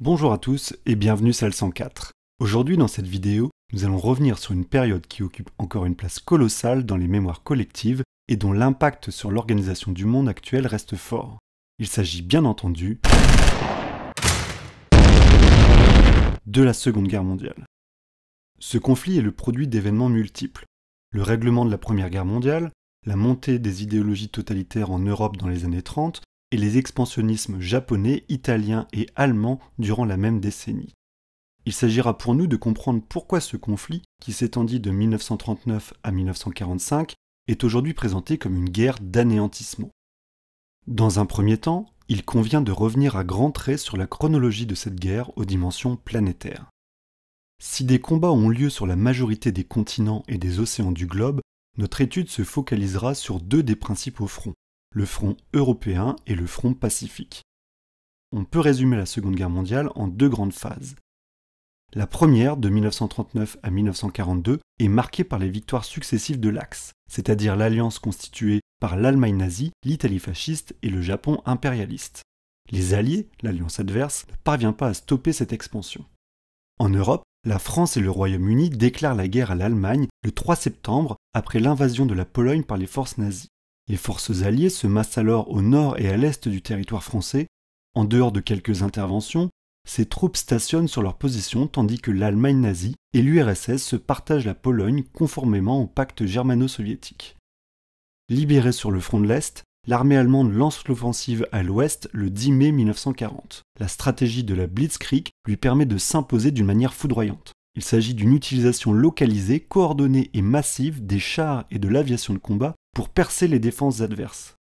Bonjour à tous et bienvenue salle 104. Aujourd'hui dans cette vidéo, nous allons revenir sur une période qui occupe encore une place colossale dans les mémoires collectives et dont l'impact sur l'organisation du monde actuel reste fort. Il s'agit bien entendu de la Seconde Guerre mondiale. Ce conflit est le produit d'événements multiples. Le règlement de la Première Guerre mondiale, la montée des idéologies totalitaires en Europe dans les années 30 et les expansionnismes japonais, italiens et allemands durant la même décennie. Il s'agira pour nous de comprendre pourquoi ce conflit, qui s'étendit de 1939 à 1945, est aujourd'hui présenté comme une guerre d'anéantissement. Dans un premier temps, il convient de revenir à grands traits sur la chronologie de cette guerre aux dimensions planétaires. Si des combats ont lieu sur la majorité des continents et des océans du globe, notre étude se focalisera sur deux des principaux fronts, le front européen et le front pacifique. On peut résumer la Seconde Guerre mondiale en deux grandes phases. La première, de 1939 à 1942, est marquée par les victoires successives de l'Axe, c'est-à-dire l'alliance constituée par l'Allemagne nazie, l'Italie fasciste et le Japon impérialiste. Les Alliés, l'alliance adverse, ne parvient pas à stopper cette expansion. En Europe, la France et le Royaume-Uni déclarent la guerre à l'Allemagne le 3 septembre après l'invasion de la Pologne par les forces nazies. Les forces alliées se massent alors au nord et à l'est du territoire français. En dehors de quelques interventions, ces troupes stationnent sur leur position tandis que l'Allemagne nazie et l'URSS se partagent la Pologne conformément au pacte germano-soviétique. Libérée sur le front de l'Est, l'armée allemande lance l'offensive à l'ouest le 10 mai 1940. La stratégie de la Blitzkrieg lui permet de s'imposer d'une manière foudroyante. Il s'agit d'une utilisation localisée, coordonnée et massive des chars et de l'aviation de combat pour percer les défenses adverses.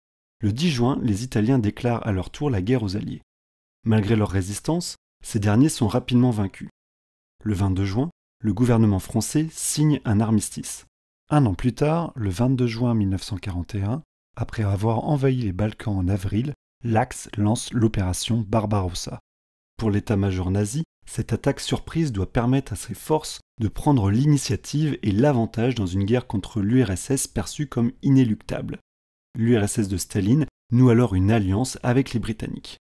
Le 10 juin, les Italiens déclarent à leur tour la guerre aux Alliés. Malgré leur résistance, ces derniers sont rapidement vaincus. Le 22 juin, le gouvernement français signe un armistice. Un an plus tard, le 22 juin 1941, après avoir envahi les Balkans en avril, l'Axe lance l'opération Barbarossa. Pour l'état-major nazi, cette attaque surprise doit permettre à ses forces de prendre l'initiative et l'avantage dans une guerre contre l'URSS perçue comme inéluctable. L'URSS de Staline noue alors une alliance avec les Britanniques.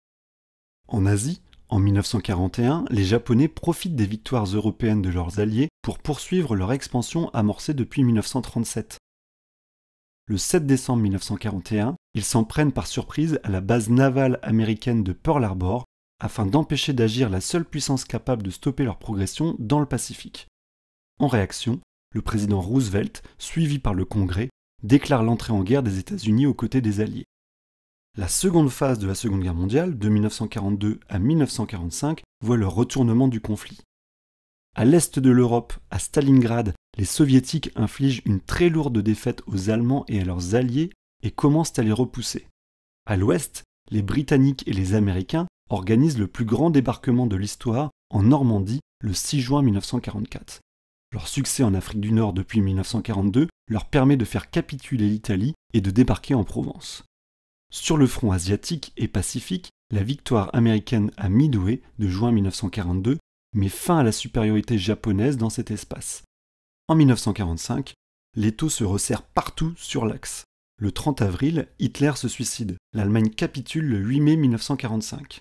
En Asie, en 1941, les Japonais profitent des victoires européennes de leurs alliés pour poursuivre leur expansion amorcée depuis 1937. Le 7 décembre 1941, ils s'en prennent par surprise à la base navale américaine de Pearl Harbor afin d'empêcher d'agir la seule puissance capable de stopper leur progression dans le Pacifique. En réaction, le président Roosevelt, suivi par le Congrès, déclare l'entrée en guerre des États-Unis aux côtés des Alliés. La seconde phase de la Seconde Guerre mondiale, de 1942 à 1945, voit le retournement du conflit. À l'est de l'Europe, à Stalingrad, les Soviétiques infligent une très lourde défaite aux Allemands et à leurs alliés et commencent à les repousser. À l'ouest, les Britanniques et les Américains organisent le plus grand débarquement de l'histoire en Normandie le 6 juin 1944. Leur succès en Afrique du Nord depuis 1942 leur permet de faire capituler l'Italie et de débarquer en Provence. Sur le front asiatique et pacifique, la victoire américaine à Midway de juin 1942 met fin à la supériorité japonaise dans cet espace. En 1945, l'étau se resserre partout sur l'Axe. Le 30 avril, Hitler se suicide. L'Allemagne capitule le 8 mai 1945.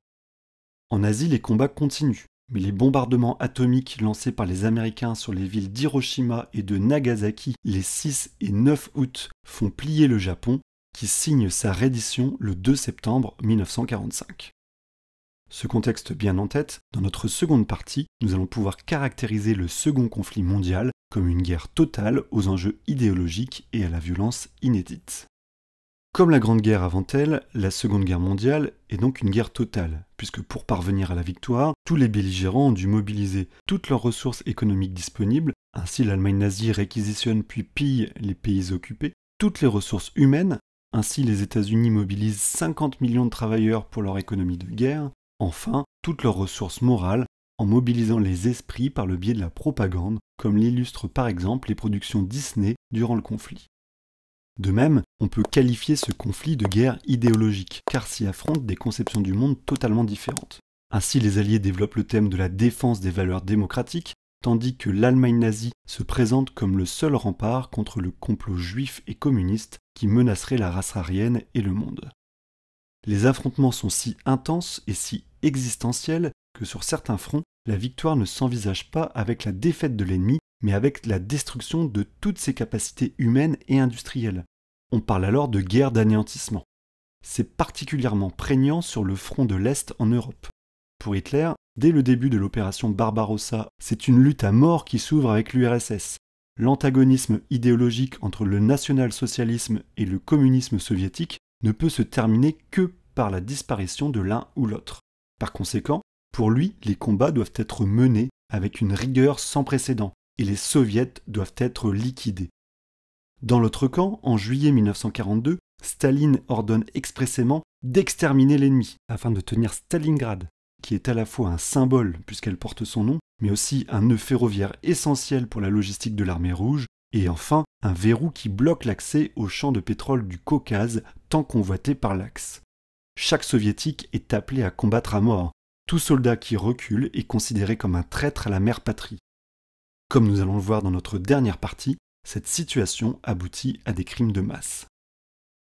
En Asie, les combats continuent, mais les bombardements atomiques lancés par les Américains sur les villes d'Hiroshima et de Nagasaki les 6 et 9 août font plier le Japon, qui signe sa reddition le 2 septembre 1945. Ce contexte bien en tête, dans notre seconde partie, nous allons pouvoir caractériser le second conflit mondial comme une guerre totale aux enjeux idéologiques et à la violence inédite. Comme la Grande Guerre avant elle, la Seconde Guerre mondiale est donc une guerre totale, puisque pour parvenir à la victoire, tous les belligérants ont dû mobiliser toutes leurs ressources économiques disponibles, ainsi l'Allemagne nazie réquisitionne puis pille les pays occupés, toutes les ressources humaines, ainsi les États-Unis mobilisent 50 millions de travailleurs pour leur économie de guerre, enfin toutes leurs ressources morales en mobilisant les esprits par le biais de la propagande, comme l'illustrent par exemple les productions Disney durant le conflit. De même, on peut qualifier ce conflit de guerre idéologique, car s'y affrontent des conceptions du monde totalement différentes. Ainsi, les Alliés développent le thème de la défense des valeurs démocratiques, tandis que l'Allemagne nazie se présente comme le seul rempart contre le complot juif et communiste qui menacerait la race aryenne et le monde. Les affrontements sont si intenses et si existentiels que sur certains fronts, la victoire ne s'envisage pas avec la défaite de l'ennemi, mais avec la destruction de toutes ses capacités humaines et industrielles. On parle alors de guerre d'anéantissement. C'est particulièrement prégnant sur le front de l'Est en Europe. Pour Hitler, dès le début de l'opération Barbarossa, c'est une lutte à mort qui s'ouvre avec l'URSS. L'antagonisme idéologique entre le national-socialisme et le communisme soviétique ne peut se terminer que par la disparition de l'un ou l'autre. Par conséquent, pour lui, les combats doivent être menés avec une rigueur sans précédent, et les soviets doivent être liquidés. Dans l'autre camp, en juillet 1942, Staline ordonne expressément d'exterminer l'ennemi, afin de tenir Stalingrad, qui est à la fois un symbole puisqu'elle porte son nom, mais aussi un nœud ferroviaire essentiel pour la logistique de l'armée rouge, et enfin un verrou qui bloque l'accès aux champs de pétrole du Caucase tant convoité par l'Axe. Chaque soviétique est appelé à combattre à mort. Tout soldat qui recule est considéré comme un traître à la mère patrie. Comme nous allons le voir dans notre dernière partie, cette situation aboutit à des crimes de masse.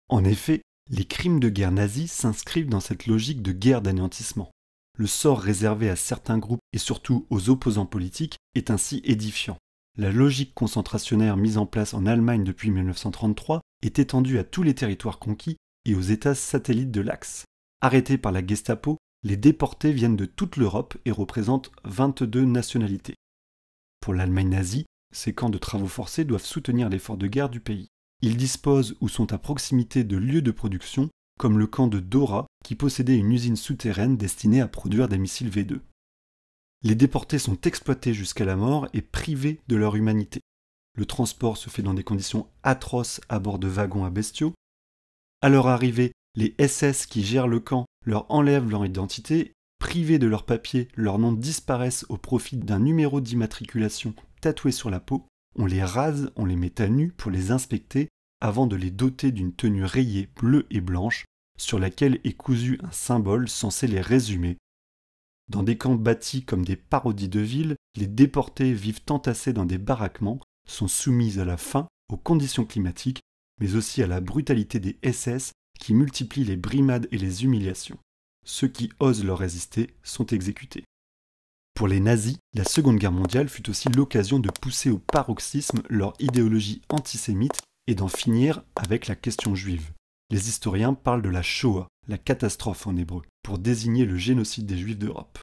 En effet, les crimes de guerre nazis s'inscrivent dans cette logique de guerre d'anéantissement. Le sort réservé à certains groupes et surtout aux opposants politiques est ainsi édifiant. La logique concentrationnaire mise en place en Allemagne depuis 1933 est étendue à tous les territoires conquis et aux États satellites de l'Axe. Arrêtés par la Gestapo, les déportés viennent de toute l'Europe et représentent 22 nationalités. Pour l'Allemagne nazie, ces camps de travaux forcés doivent soutenir l'effort de guerre du pays. Ils disposent ou sont à proximité de lieux de production, comme le camp de Dora, qui possédait une usine souterraine destinée à produire des missiles V2. Les déportés sont exploités jusqu'à la mort et privés de leur humanité. Le transport se fait dans des conditions atroces à bord de wagons à bestiaux. À leur arrivée, les SS qui gèrent le camp leur enlèvent leur identité, privés de leurs papiers, leurs noms disparaissent au profit d'un numéro d'immatriculation tatoué sur la peau, on les rase, on les met à nu pour les inspecter avant de les doter d'une tenue rayée bleue et blanche sur laquelle est cousu un symbole censé les résumer. Dans des camps bâtis comme des parodies de villes, les déportés vivent entassés dans des baraquements, sont soumis à la faim, aux conditions climatiques, mais aussi à la brutalité des SS qui multiplient les brimades et les humiliations. Ceux qui osent leur résister sont exécutés. Pour les nazis, la Seconde Guerre mondiale fut aussi l'occasion de pousser au paroxysme leur idéologie antisémite et d'en finir avec la question juive. Les historiens parlent de la Shoah, la catastrophe en hébreu, pour désigner le génocide des Juifs d'Europe.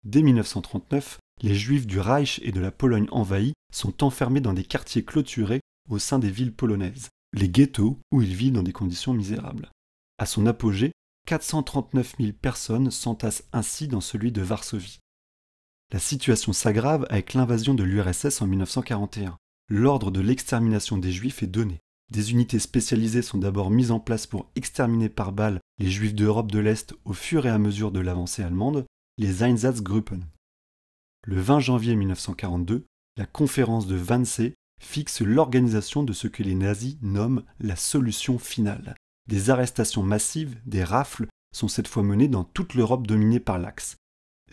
Dès 1939, les Juifs du Reich et de la Pologne envahie sont enfermés dans des quartiers clôturés au sein des villes polonaises, les ghettos où ils vivent dans des conditions misérables. À son apogée, 439 000 personnes s'entassent ainsi dans celui de Varsovie. La situation s'aggrave avec l'invasion de l'URSS en 1941. L'ordre de l'extermination des Juifs est donné. Des unités spécialisées sont d'abord mises en place pour exterminer par balles les Juifs d'Europe de l'Est au fur et à mesure de l'avancée allemande, les Einsatzgruppen. Le 20 janvier 1942, la conférence de Wannsee fixe l'organisation de ce que les nazis nomment la solution finale. Des arrestations massives, des rafles, sont cette fois menées dans toute l'Europe dominée par l'Axe.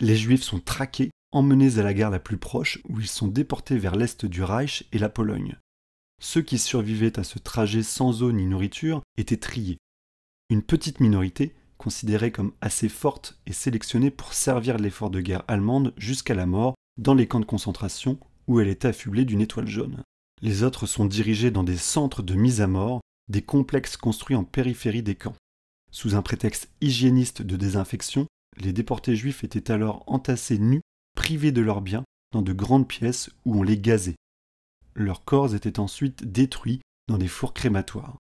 Les Juifs sont traqués, emmenés à la gare la plus proche où ils sont déportés vers l'est du Reich et la Pologne. Ceux qui survivaient à ce trajet sans eau ni nourriture étaient triés. Une petite minorité, considérée comme assez forte, est sélectionnée pour servir l'effort de guerre allemande jusqu'à la mort dans les camps de concentration où elle était affublée d'une étoile jaune. Les autres sont dirigés dans des centres de mise à mort, des complexes construits en périphérie des camps. Sous un prétexte hygiéniste de désinfection, les déportés juifs étaient alors entassés nus, privés de leurs biens, dans de grandes pièces où on les gazait. Leurs corps étaient ensuite détruits dans des fours crématoires.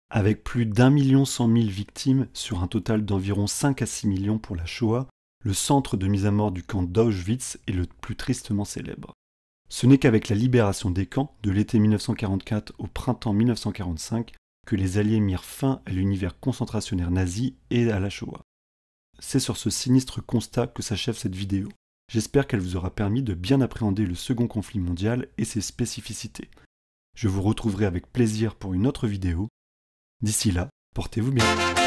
Avec plus d'1 100 000 victimes sur un total d'environ 5 à 6 millions pour la Shoah, le centre de mise à mort du camp d'Auschwitz est le plus tristement célèbre. Ce n'est qu'avec la libération des camps, de l'été 1944 au printemps 1945, que les Alliés mirent fin à l'univers concentrationnaire nazi et à la Shoah. C'est sur ce sinistre constat que s'achève cette vidéo. J'espère qu'elle vous aura permis de bien appréhender le second conflit mondial et ses spécificités. Je vous retrouverai avec plaisir pour une autre vidéo. D'ici là, portez-vous bien.